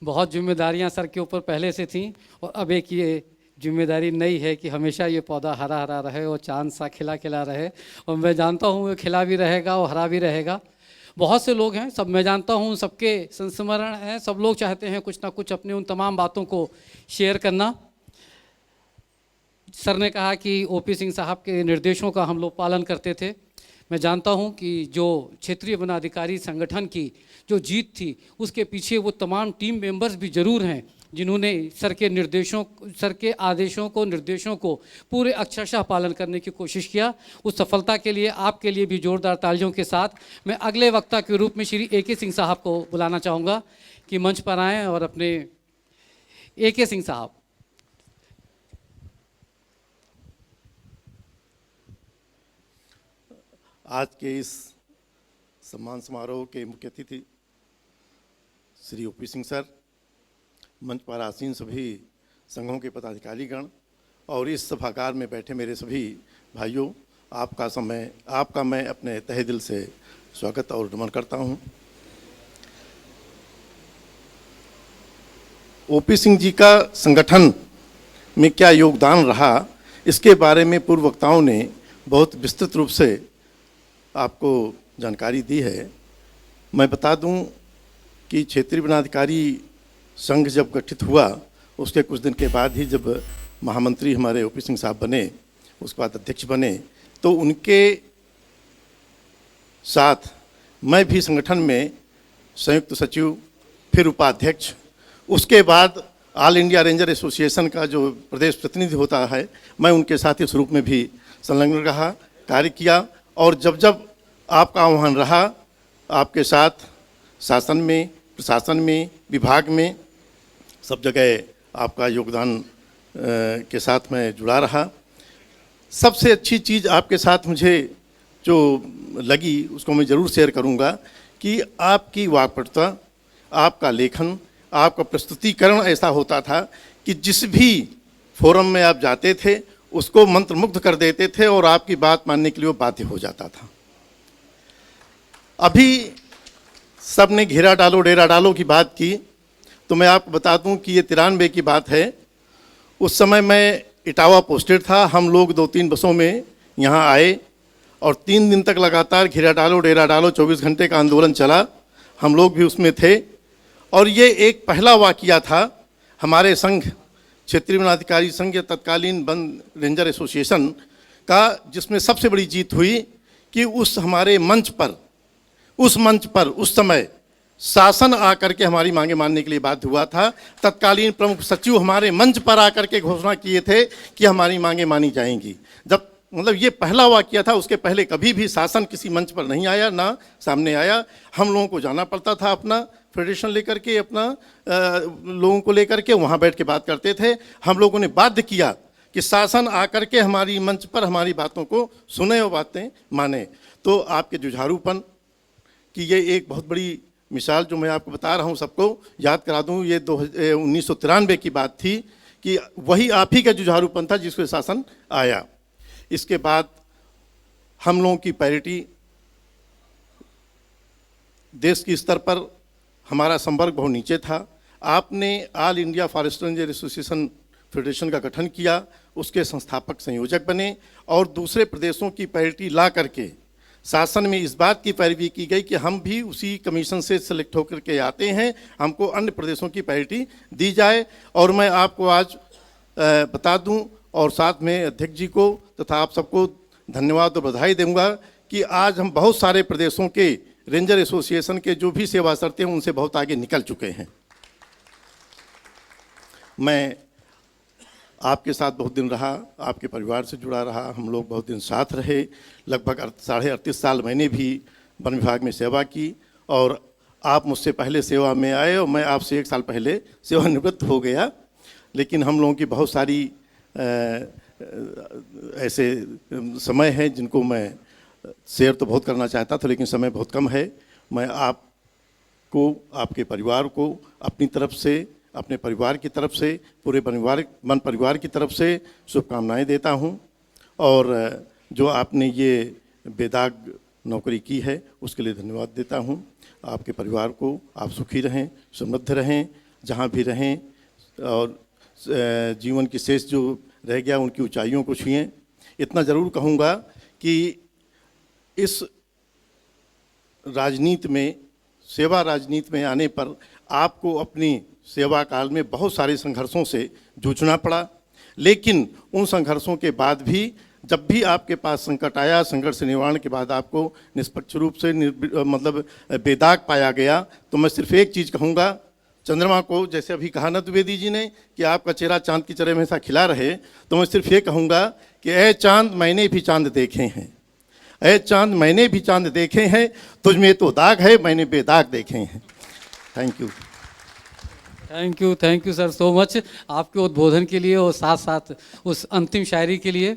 बहुत जिम्मेदारियां सर के ऊपर पहले से थीं और अब एक ये जिम्मेदारी नई है कि हमेशा ये पौधा हरा हरा रहे और चांद सा खिला खिला रहे। और मैं जानता हूँ ये खिला भी रहेगा और हरा भी रहेगा। बहुत से लोग हैं, सब मैं जानता हूँ, सबके संस्मरण हैं, सब लोग चाहते हैं कुछ ना कुछ अपने उन तमाम बातों को शेयर करना। सर ने कहा कि ओपी सिंह साहब के निर्देशों का हम लोग पालन करते थे। मैं जानता हूं कि जो क्षेत्रीय वनाधिकारी संगठन की जो जीत थी उसके पीछे वो तमाम टीम मेंबर्स भी ज़रूर हैं जिन्होंने सर के निर्देशों, सर के आदेशों को, निर्देशों को पूरे अक्षरशः पालन करने की कोशिश किया। उस सफलता के लिए आपके लिए भी जोरदार तालियों के साथ मैं अगले वक्ता के रूप में श्री ए के सिंह साहब को बुलाना चाहूँगा कि मंच पर आएँ और अपने ए के सिंह साहब। आज के इस सम्मान समारोह के मुख्य अतिथि श्री ओपी सिंह सर, मंच पर आसीन सभी संघों के पदाधिकारीगण और इस सभागार में बैठे मेरे सभी भाइयों, आपका मैं अपने तहे दिल से स्वागत और नमन करता हूं। ओपी सिंह जी का संगठन में क्या योगदान रहा, इसके बारे में पूर्व वक्ताओं ने बहुत विस्तृत रूप से आपको जानकारी दी है। मैं बता दूं कि क्षेत्रीय वनाधिकारी संघ जब गठित हुआ उसके कुछ दिन के बाद ही जब महामंत्री हमारे ओपी सिंह साहब बने, उसके बाद अध्यक्ष बने, तो उनके साथ मैं भी संगठन में संयुक्त सचिव, फिर उपाध्यक्ष, उसके बाद ऑल इंडिया रेंजर एसोसिएशन का जो प्रदेश प्रतिनिधि होता है, मैं उनके साथ इस रूप में भी संलग्न रहा, कार्य किया। और जब जब आपका आह्वान रहा, आपके साथ शासन में, प्रशासन में, विभाग में, सब जगह आपका योगदान के साथ मैं जुड़ा रहा। सबसे अच्छी चीज़ आपके साथ मुझे जो लगी उसको मैं ज़रूर शेयर करूंगा कि आपकी वाक्पटुता, आपका लेखन, आपका प्रस्तुतिकरण ऐसा होता था कि जिस भी फोरम में आप जाते थे उसको मंत्रमुग्ध कर देते थे और आपकी बात मानने के लिए वो बाध्य हो जाता था। अभी सब ने घेरा डालो डेरा डालो की बात की, तो मैं आपको बता दूं कि ये 93 की बात है। उस समय मैं इटावा पोस्टेड था। हम लोग 2-3 बसों में यहाँ आए और 3 दिन तक लगातार घेरा डालो डेरा डालो 24 घंटे का आंदोलन चला। हम लोग भी उसमें थे और ये एक पहला वाक़या था हमारे संघ, क्षेत्रीय वनाधिकारी संघ या तत्कालीन वन रेंजर एसोसिएशन का, जिसमें सबसे बड़ी जीत हुई कि उस हमारे मंच पर उस समय शासन आकर के हमारी मांगे मानने के लिए बाध्य हुआ था। तत्कालीन प्रमुख सचिव हमारे मंच पर आकर के घोषणा किए थे कि हमारी मांगे मानी जाएंगी। जब मतलब ये पहला वाक़या था, उसके पहले कभी भी शासन किसी मंच पर नहीं आया, ना सामने आया। हम लोगों को जाना पड़ता था, अपना फेडरेशन लेकर के, अपना लोगों को लेकर के वहाँ बैठ के बात करते थे। हम लोगों ने बाध्य किया कि शासन आकर के हमारी मंच पर हमारी बातों को सुने और बातें माने। तो आपके जुझारूपन की ये एक बहुत बड़ी मिसाल जो मैं आपको बता रहा हूँ, सबको याद करा दूँ, ये 1993 की बात थी कि वही आप ही का जुझारूपन था जिसके शासन आया। इसके बाद हम लोगों की पैरिटी, देश के स्तर पर हमारा संपर्क बहुत नीचे था। आपने all India forest ranger association federation का गठन किया, उसके संस्थापक संयोजक बने और दूसरे प्रदेशों की पैरिटी ला करके शासन में इस बात की पैरवी की गई कि हम भी उसी कमीशन से सिलेक्ट होकर के आते हैं, हमको अन्य प्रदेशों की पैरिटी दी जाए। और मैं आपको आज बता दूं और साथ में अध्यक्ष जी को तथा आप सबको धन्यवाद और बधाई दूंगा कि आज हम बहुत सारे प्रदेशों के रेंजर एसोसिएशन के जो भी सेवा करते हैं उनसे बहुत आगे निकल चुके हैं। मैं आपके साथ बहुत दिन रहा, आपके परिवार से जुड़ा रहा, हम लोग बहुत दिन साथ रहे। लगभग 38.5 साल मैंने भी वन विभाग में सेवा की और आप मुझसे पहले सेवा में आए और मैं आपसे 1 साल पहले सेवानिवृत्त हो गया। लेकिन हम लोगों की बहुत सारी ऐसे समय हैं जिनको मैं शेयर तो बहुत करना चाहता था, लेकिन समय बहुत कम है। मैं आपको, आपके परिवार को अपनी तरफ से, अपने परिवार की तरफ से, पूरे वन परिवार की तरफ से शुभकामनाएं देता हूं। और जो आपने ये बेदाग नौकरी की है उसके लिए धन्यवाद देता हूं। आपके परिवार को आप सुखी रहें, समृद्ध रहें, जहाँ भी रहें और जीवन की शेष जो रह गया उनकी ऊंचाइयों को छुएं। इतना ज़रूर कहूँगा कि इस राजनीति में, सेवा राजनीति में आने पर आपको अपनी सेवा काल में बहुत सारे संघर्षों से जूझना पड़ा, लेकिन उन संघर्षों के बाद भी जब भी आपके पास संकट आया, संघर्ष निवारण के बाद आपको निष्पक्ष रूप से मतलब बेदाग पाया गया, तो मैं सिर्फ एक चीज़ कहूँगा चंद्रमा को, जैसे अभी कहा ना द्विवेदी जी ने कि आपका चेहरा चांद की तरह हमेशा खिला रहे, तो मैं सिर्फ ये कहूँगा कि ऐ चांद मैंने भी चांद देखे हैं, ऐ चांद मैंने भी चांद देखे हैं, तुझ में तो दाग है मैंने बेदाग देखे हैं। Thank you. Thank you sir so much आपके उद्बोधन के लिए और साथ साथ उस अंतिम शायरी के लिए।